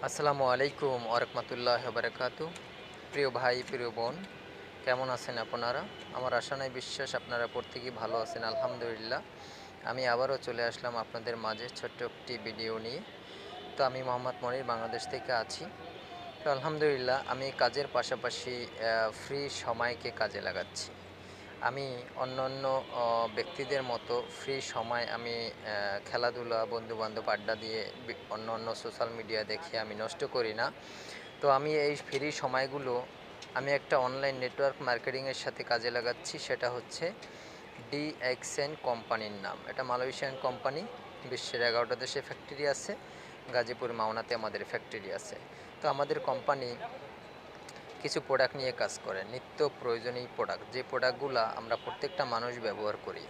আসসালামু আলাইকুম ওরহমতুল্লাহ বারাকাতু। প্রিয় ভাই, প্রিয় বোন, কেমন আছেন আপনারা? আমার আশা নাই বিশ্বাস আপনারা প্রত্যেকেই ভালো আছেন, আলহামদুলিল্লাহ। আমি আবারও চলে আসলাম আপনাদের মাঝে ছোট্ট একটি ভিডিও নিয়ে। তো আমি মোহাম্মদ মনির বাংলাদেশ থেকে আছি। তো আলহামদুলিল্লাহ আমি কাজের পাশাপাশি ফ্রি সময়কে কাজে লাগাচ্ছি। আমি অন্যান্য ব্যক্তিদের মতো ফ্রি সময় আমি খেলাধুলা, বন্ধুবান্ধব আড্ডা দিয়ে অন্য সোশ্যাল মিডিয়া দেখে আমি নষ্ট করি না। তো আমি এই ফ্রি সময়গুলো আমি একটা অনলাইন নেটওয়ার্ক মার্কেটিংয়ের সাথে কাজে লাগাচ্ছি। সেটা হচ্ছে ডিএক্সএন কোম্পানির নাম। এটা মালয়েশিয়ান কোম্পানি। বিশ্বের 11টা দেশে ফ্যাক্টরি আছে। গাজীপুর মাওনাতে আমাদের ফ্যাক্টরি আছে। তো আমাদের কোম্পানি কিছু প্রোডাক্ট নিয়ে কাজ করে, নিত্য প্রয়োজনীয় প্রোডাক্ট, যে প্রোডাক্টগুলো আমরা প্রত্যেকটা মানুষ ব্যবহার করি।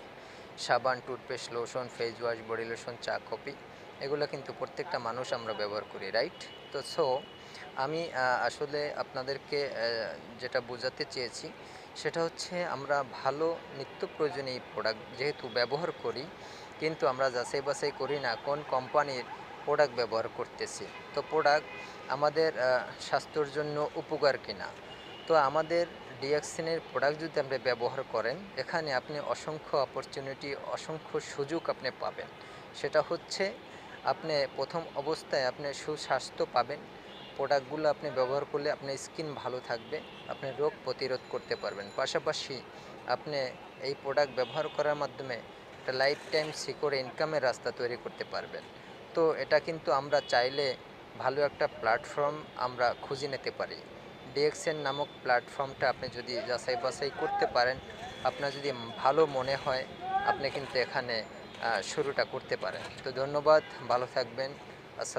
সাবান, toothpaste, lotion, face wash, body lotion, চা, কফি, এগুলো কিন্তু প্রত্যেকটা মানুষ আমরা ব্যবহার করি, রাইট? তো আমি আসলে আপনাদেরকে যেটা বোঝাতে চেয়েছি সেটা হচ্ছে আমরা ভালো নিত্য প্রয়োজনীয় প্রোডাক্ট যেহেতু ব্যবহার করি, কিন্তু আমরা যাচাই বাছাই করি না কোন কোম্পানির প্রোডাক্ট ব্যবহার করতেছি। তো প্রোডাক্ট আমাদের স্বাস্থ্যের জন্য উপকার কিনা। তো আমাদের ডিএক্সিনের প্রোডাক্ট যদি আপনি ব্যবহার করেন, এখানে আপনি অসংখ্য অপরচুনিটি, অসংখ্য সুযোগ আপনি পাবেন। সেটা হচ্ছে আপনি প্রথম অবস্থায় আপনি সুস্বাস্থ্য পাবেন। প্রোডাক্টগুলো আপনি ব্যবহার করলে আপনার স্কিন ভালো থাকবে, আপনি রোগ প্রতিরোধ করতে পারবেন। পাশাপাশি আপনি এই প্রোডাক্ট ব্যবহার করার মাধ্যমে একটা লাইফ টাইম সিকিউর ইনকামের রাস্তা তৈরি করতে পারবেন। তো এটা কিন্তু আমরা চাইলে ভালো একটা প্ল্যাটফর্ম আমরা খুঁজে নিতে পারি। ডিএক্সএন নামক প্ল্যাটফর্মটা আপনি যদি যাচাই বাছাই করতে পারেন, আপনার যদি ভালো মনে হয়, আপনি কিন্তু এখানে শুরুটা করতে পারেন। তো ধন্যবাদ, ভালো থাকবেন। আসসালাম।